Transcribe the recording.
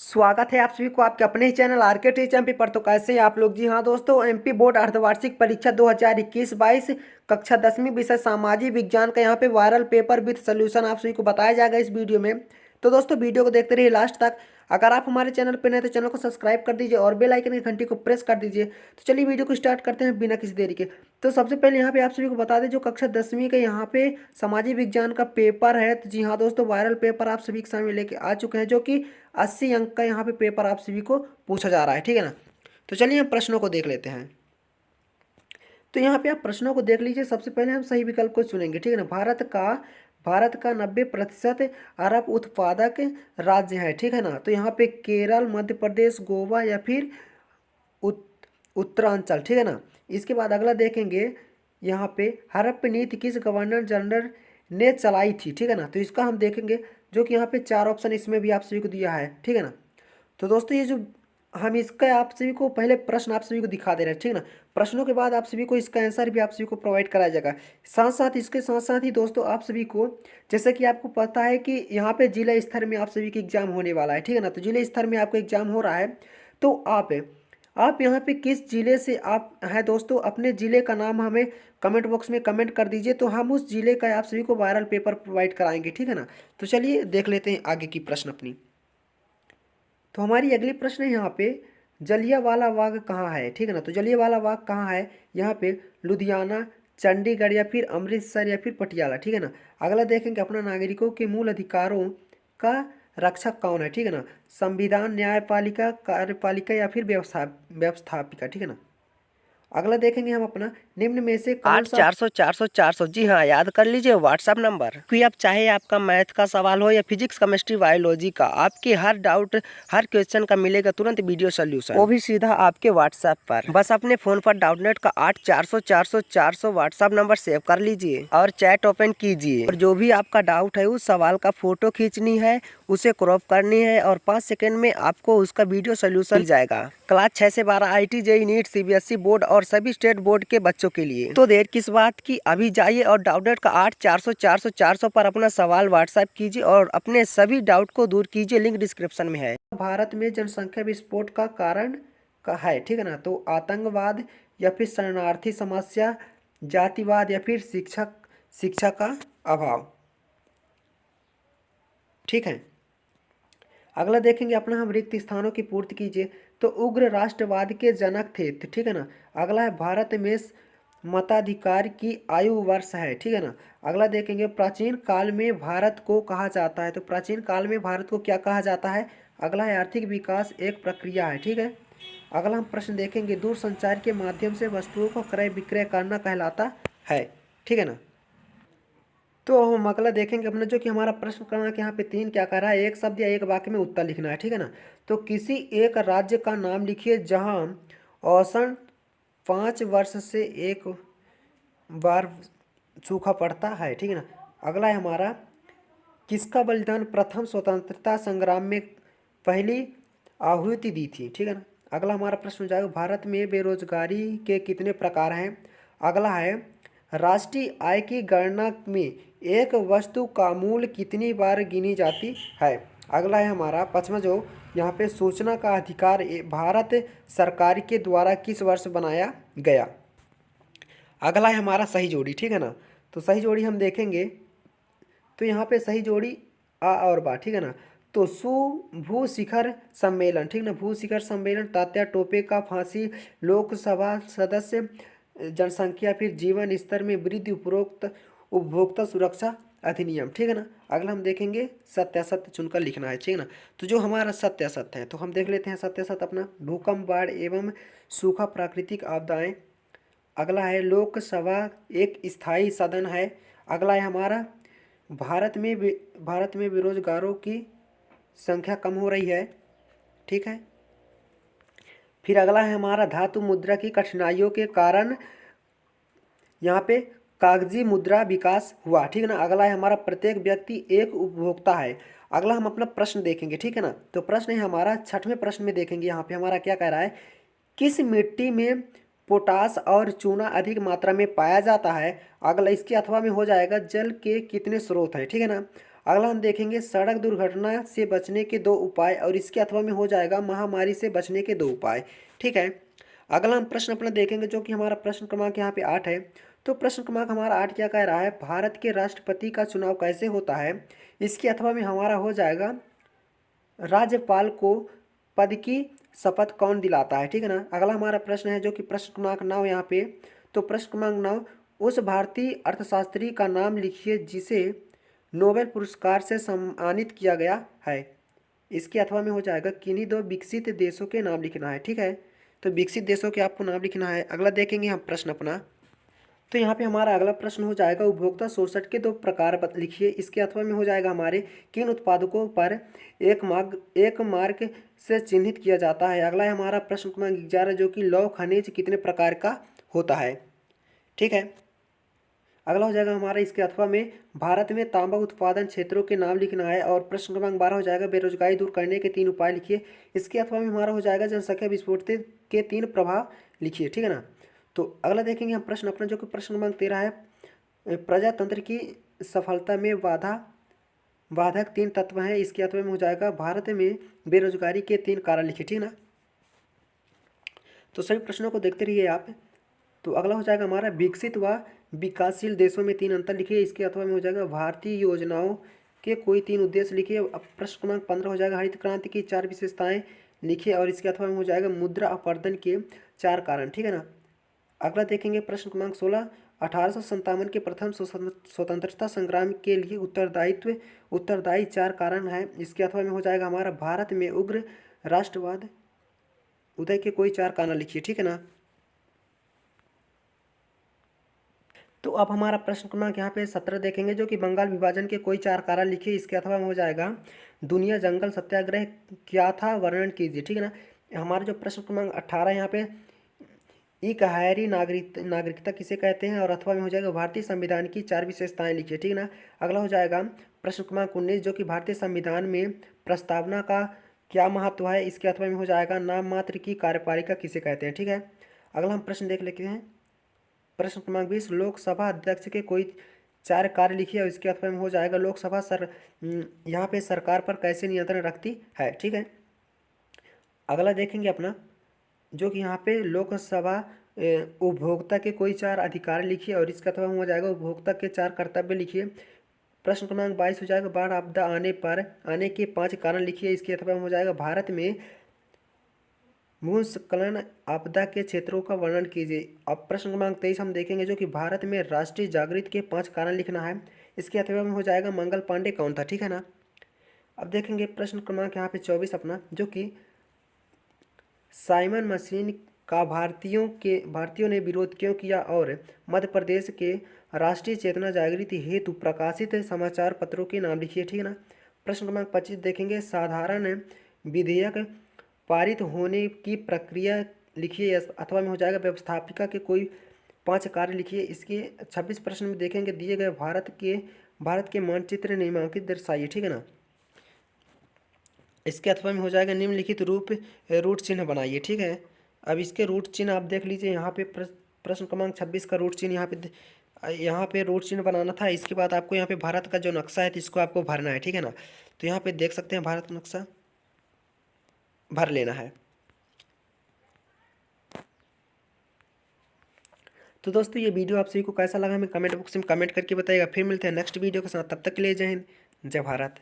स्वागत है आप सभी को आपके अपने ही चैनल आरके टीच एमपी पर। तो कैसे हैं आप लोग। जी हाँ दोस्तों, एमपी बोर्ड अर्धवार्षिक परीक्षा 2021-22 कक्षा 10वीं विषय सामाजिक विज्ञान का यहाँ पे वायरल पेपर विद सोल्यूशन आप सभी को बताया जाएगा इस वीडियो में। तो दोस्तों वीडियो को देखते रहिए लास्ट तक। अगर आप हमारे चैनल पर नए तो चैनल को सब्सक्राइब कर दीजिए और बेल आइकन की घंटी को प्रेस कर दीजिए। तो चलिए वीडियो को स्टार्ट करते हैं बिना किसी देरी के। तो सबसे पहले यहाँ पे आप सभी को बता दें, जो कक्षा 10वीं का यहाँ पे सामाजिक विज्ञान का पेपर है, तो जी हाँ दोस्तों वायरल पेपर आप सभी के सामने लेके आ चुके हैं, जो कि 80 अंक का यहाँ पे पेपर आप सभी को पूछा जा रहा है। ठीक है ना। तो चलिए हम प्रश्नों को देख लेते हैं। तो यहाँ पे आप प्रश्नों को देख लीजिए। सबसे पहले हम सही विकल्प को चुनेंगे। ठीक है ना। भारत का 90% अरब उत्पादक राज्य है। ठीक है ना। तो यहाँ पे केरल, मध्य प्रदेश, गोवा या फिर उत्तरांचल। ठीक है ना। इसके बाद अगला देखेंगे, यहाँ पे हड़प्पा नीति किस गवर्नर जनरल ने चलाई थी। ठीक है ना। तो इसका हम देखेंगे, जो कि यहाँ पे 4 ऑप्शन इसमें भी आप सभी को दिया है। ठीक है ना। तो दोस्तों ये जो हम इसका आप सभी को पहले प्रश्न आप सभी को दिखा दे रहे हैं। ठीक है ना। प्रश्नों के बाद आप सभी को इसका आंसर भी आप सभी को प्रोवाइड कराया जाएगा। साथ साथ इसके साथ साथ ही दोस्तों आप सभी को, जैसे कि आपको पता है कि यहाँ पे जिला स्तर में आप सभी की एग्जाम होने वाला है। ठीक है ना। तो जिले स्तर में आपको एग्जाम हो रहा है। तो आप यहाँ पे किस जिले से आप हैं दोस्तों, अपने ज़िले का नाम हमें कमेंट बॉक्स में कमेंट कर दीजिए। तो हम उस ज़िले का आप सभी को वायरल पेपर प्रोवाइड कराएंगे। ठीक है ना। तो चलिए देख लेते हैं आगे की प्रश्न अपनी। तो हमारी अगली प्रश्न है यहाँ पे, जलियांवाला बाग कहाँ है। ठीक है ना। तो जलियांवाला बाग कहाँ है, यहाँ पे लुधियाना, चंडीगढ़ या फिर अमृतसर या फिर पटियाला। ठीक है ना। अगला देखेंगे, अपना नागरिकों के मूल अधिकारों का रक्षक कौन है। ठीक है ना। संविधान, न्यायपालिका, कार्यपालिका या फिर व्यवस्थापिका। ठीक है ना। अगला देखेंगे हम अपना, निम्न में से कौन आठ सा। 400 400 400। जी हाँ, याद कर लीजिए व्हाट्सएप नंबर। कि आप चाहे आपका मैथ का सवाल हो या फिजिक्स, केमिस्ट्री, बायोलॉजी का, आपके हर डाउट हर क्वेश्चन का मिलेगा तुरंत वीडियो सोल्यूशन, वो भी सीधा आपके व्हाट्सएप पर। बस अपने फोन पर डाउटनेट का 8 400 400 400 व्हाट्सएप नंबर सेव कर लीजिए और चैट ओपन कीजिए। और जो भी आपका डाउट है उस सवाल का फोटो खींचनी है, उसे क्रॉप करनी है और 5 सेकंड में आपको उसका वीडियो सोल्यूशन मिल जाएगा। क्लास 6 से 12 IT, JEE, NEET, CBSE board और सभी स्टेट बोर्ड के बच्चों के लिए। तो देर किस बात की, अभी जाइए और डाउटनेट का 8 400 400 400 पर अपना सवाल व्हाट्सएप कीजिए और अपने सभी डाउट को दूर कीजिए। लिंक डिस्क्रिप्शन में है। भारत में जनसंख्या विस्फोट का कारण का है। ठीक है ना। तो आतंकवाद या फिर शरणार्थी समस्या, जातिवाद या फिर शिक्षा का अभाव। ठीक है। अगला देखेंगे अपना, हम रिक्त स्थानों की पूर्ति कीजिए। तो उग्र राष्ट्रवाद के जनक थे। तो ठीक है ना। अगला है, भारत में मताधिकार की आयु वर्ष है। ठीक है ना। अगला देखेंगे, प्राचीन काल में भारत को कहा जाता है। तो प्राचीन काल में भारत को क्या कहा जाता है। अगला है, आर्थिक विकास एक प्रक्रिया है। ठीक है। अगला हम प्रश्न देखेंगे, दूरसंचार के माध्यम से वस्तुओं को क्रय विक्रय करना कहलाता है। ठीक है ना। तो हम अगला देखेंगे अपना, जो कि हमारा प्रश्न क्रमांक यहाँ पे 3 क्या कह रहा है, एक शब्द या एक वाक्य में उत्तर लिखना है। ठीक है ना। तो किसी एक राज्य का नाम लिखिए जहाँ औसतन 5 वर्ष से एक बार सूखा पड़ता है। ठीक है ना। अगला है हमारा, किसका बलिदान प्रथम स्वतंत्रता संग्राम में पहली आहुति दी थी। ठीक है ना। अगला हमारा प्रश्न हो जाएगा, भारत में बेरोजगारी के कितने प्रकार हैं। अगला है, राष्ट्रीय आय की गणना में एक वस्तु का मूल्य कितनी बार गिनी जाती है। अगला है हमारा 5वां, जो यहाँ पे सूचना का अधिकार भारत सरकार के द्वारा किस वर्ष बनाया गया। अगला है हमारा सही जोड़ी। ठीक है ना। तो सही जोड़ी हम देखेंगे, तो यहाँ पे सही जोड़ी आ और बा। ठीक है ना। तो भू शिखर सम्मेलन। ठीक है ना। भू शिखर सम्मेलन, तात्या टोपे का फांसी, लोकसभा सदस्य, जनसंख्या, फिर जीवन स्तर में वृद्धि, उपरोक्त उपभोक्ता सुरक्षा अधिनियम। ठीक है ना। अगला हम देखेंगे, सत्यासत्य चुनकर लिखना है। ठीक है ना। तो जो हमारा सत्यासत्य है, तो हम देख लेते हैं सत्यासत्य अपना, भूकंप, बाढ़ एवं सूखा, प्राकृतिक आपदाएं। अगला है, लोकसभा एक स्थायी सदन है। अगला है हमारा, भारत में बेरोजगारों की संख्या कम हो रही है। ठीक है। फिर अगला है हमारा, धातु मुद्रा की कठिनाइयों के कारण यहाँ पे कागजी मुद्रा विकास हुआ। ठीक है ना। अगला है हमारा, प्रत्येक व्यक्ति एक उपभोक्ता है। अगला हम अपना प्रश्न देखेंगे। ठीक है ना। तो प्रश्न है हमारा, 6वें प्रश्न में देखेंगे, यहाँ पे हमारा क्या कह रहा है, किस मिट्टी में पोटास और चूना अधिक मात्रा में पाया जाता है। अगला इसके अथवा में हो जाएगा, जल के कितने स्रोत हैं। ठीक है ना। अगला हम देखेंगे सड़क दुर्घटना से बचने के 2 उपाय, और इसके अथवा में हो जाएगा महामारी से बचने के 2 उपाय। ठीक है, अगला हम प्रश्न अपना देखेंगे जो कि हमारा प्रश्न क्रमांक यहाँ पे 8 है। तो प्रश्न क्रमांक हमारा 8 क्या कह रहा है, भारत के राष्ट्रपति का चुनाव कैसे होता है। इसके अथवा में हमारा हो जाएगा राज्यपाल को पद की शपथ कौन दिलाता है। ठीक है ना। अगला हमारा प्रश्न है जो कि प्रश्न क्रमांक 9 यहाँ पे। तो प्रश्न क्रमांक 9, उस भारतीय अर्थशास्त्री का नाम लिखिए जिसे नोबेल पुरस्कार से सम्मानित किया गया है। इसके अथवा में हो जाएगा किन्हीं 2 विकसित देशों के नाम लिखना है। ठीक है, तो विकसित देशों के आपको नाम लिखना है। अगला देखेंगे हम प्रश्न अपना। तो यहाँ पे हमारा अगला प्रश्न हो जाएगा उपभोक्ता शोषण के 2 प्रकार लिखिए। इसके अथवा में हो जाएगा हमारे किन उत्पादकों पर एक मार्क से चिन्हित किया जाता है। अगला है हमारा प्रश्न क्रमांक 11 जो कि लौह खनिज कितने प्रकार का होता है। ठीक है, अगला हो जाएगा हमारा इसके अथवा में भारत में तांबा उत्पादन क्षेत्रों के नाम लिखना है। और प्रश्न क्रमांक 12 हो जाएगा बेरोजगारी दूर करने के 3 उपाय लिखिए। इसके अथवा में हमारा हो जाएगा जनसंख्या विस्फोट के 3 प्रभाव लिखिए। ठीक है ना। तो अगला देखेंगे हम प्रश्न अपना जो कि प्रश्न क्रमांक 13 है, प्रजातंत्र की सफलता में बाधक 3 तत्व हैं। इसके अथवा में हो जाएगा भारत में बेरोजगारी के 3 कारण लिखिए। ठीक है ना। तो सभी प्रश्नों को देखते रहिए आप। तो अगला हो जाएगा हमारा विकसित व विकासशील देशों में 3 अंतर लिखिए। इसके अथवा में हो जाएगा भारतीय योजनाओं के कोई 3 उद्देश्य लिखिए। अब प्रश्न क्रमांक 15 हो जाएगा हरित क्रांति की 4 विशेषताएं लिखिए। और इसके अथवा में हो जाएगा मुद्रा अपवर्तन के 4 कारण। ठीक है ना। अगला देखेंगे प्रश्न क्रमांक 16, 1857 के प्रथम स्वतंत्रता संग्राम के लिए उत्तरदायी 4 कारण हैं। इसके अथवा में हो जाएगा हमारा भारत में उग्र राष्ट्रवाद उदय के कोई 4 कारण लिखिए। ठीक है ना। तो अब हमारा प्रश्न क्रमांक यहाँ पे 17 देखेंगे जो कि बंगाल विभाजन के कोई 4 कारण लिखिए। इसके अथवा में हो जाएगा दुनिया जंगल सत्याग्रह क्या था, वर्णन कीजिए। ठीक है ना। हमारा जो प्रश्न क्रमांक 18 यहाँ पे इकहरी नागरिकता किसे कहते हैं, और अथवा में हो जाएगा भारतीय संविधान की 4 विशेषताएं लिखिए। ठीक है ना। अगला हो जाएगा प्रश्न क्रमांक 19 जो कि भारतीय संविधान में प्रस्तावना का क्या महत्व है। इसके अथवा में हो जाएगा नाम मात्र की कार्यपालिका किसे कहते हैं। ठीक है। अगला हम प्रश्न देख लेते हैं प्रश्न क्रमांक 20, लोकसभा अध्यक्ष के कोई 4 कार्य लिखिए। और इसके अथवा में हो जाएगा लोकसभा यहाँ पे सरकार पर कैसे नियंत्रण रखती है। ठीक है। अगला देखेंगे अपना जो कि यहाँ पे लोकसभा उपभोक्ता के कोई 4 अधिकार लिखिए। और इसका अथवा हो जाएगा उपभोक्ता के 4 कर्तव्य लिखिए। प्रश्न क्रमांक 22 हो जाएगा बाढ़ आपदा आने के 5 कारण लिखिए। इसके अथवा में हो जाएगा भारत में भूस्खलन आपदा के क्षेत्रों का वर्णन कीजिए। अब प्रश्न क्रमांक 23 हम देखेंगे जो कि भारत में राष्ट्रीय जागृति के 5 कारण लिखना है। इसके अथवा में हो जाएगा मंगल पांडे कौन था। ठीक है ना। अब देखेंगे प्रश्न क्रमांक यहाँ पे 24 अपना जो कि साइमन मशीन का भारतीयों ने विरोध क्यों किया, और मध्य प्रदेश के राष्ट्रीय चेतना जागृति हेतु प्रकाशित समाचार पत्रों के नाम लिखिए। ठीक है ना। प्रश्न क्रमांक 25 देखेंगे साधारण विधेयक पारित होने की प्रक्रिया लिखिए। अथवा में हो जाएगा व्यवस्थापिका के कोई 5 कार्य लिखिए। इसके 26 प्रश्न में देखेंगे दिए गए भारत के मानचित्र नामांकित दर्शाइए। ठीक है ना। इसके अथवा में हो जाएगा निम्नलिखित रूट चिन्ह बनाइए। ठीक है। अब इसके रूट चिन्ह आप देख लीजिए। यहाँ पे प्रश्न क्रमांक 26 का रूट चिन्ह यहाँ पे रूट चिन्ह बनाना था। इसके बाद आपको यहाँ पे भारत का जो नक्शा है तो इसको आपको भरना है। ठीक है ना। तो यहाँ पे देख सकते हैं भारत का नक्शा भर लेना है। तो दोस्तों ये वीडियो आप सभी को कैसा लगा हमें कमेंट बॉक्स में कमेंट करके बताइएगा। फिर मिलते हैं नेक्स्ट वीडियो के साथ, तब तक के लिए जय हिंद जय भारत।